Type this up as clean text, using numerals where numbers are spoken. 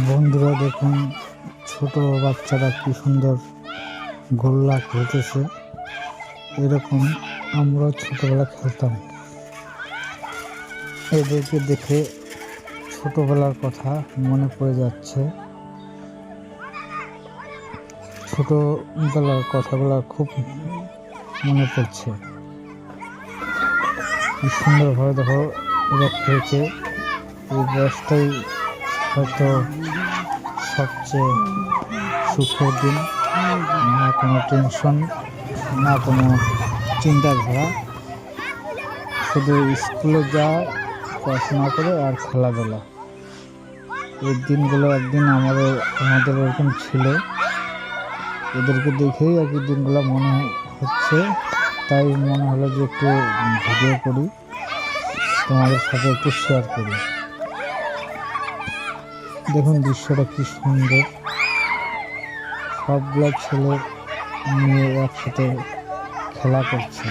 বন্ধুরা দেখুন, ছোট বাচ্চারা কি সুন্দর গোল্লা খেলতেছে। এরকম আমরা ছোটবেলা খেলতাম। এদেরকে দেখে ছোটবেলার কথা মনে পড়ে যাচ্ছে। ছোটবেলার কথাগুলো খুব মনে পড়ছে। কি সুন্দরভাবে দেখো এরা খেলছে। এই বয়সটাই হয়তো সবচেয়ে সুখের দিন। না কোনো টেনশন, না কোনো চিন্তাধারা, শুধু স্কুলে যায়, পড়াশোনা করে আর খেলাধুলা। এই দিনগুলো একদিন আমাদের এরকম ছিল। এদেরকে দেখেই আর কি দিনগুলো মনে হচ্ছে, তাই মনে হলো যে একটু ভিডিও করি, তোমাদের সাথে একটু শেয়ার করি। দেখুন দৃশ্যটা কি সুন্দর। সবগুলো ছেলে মেয়ে একসাথে খেলা করছে।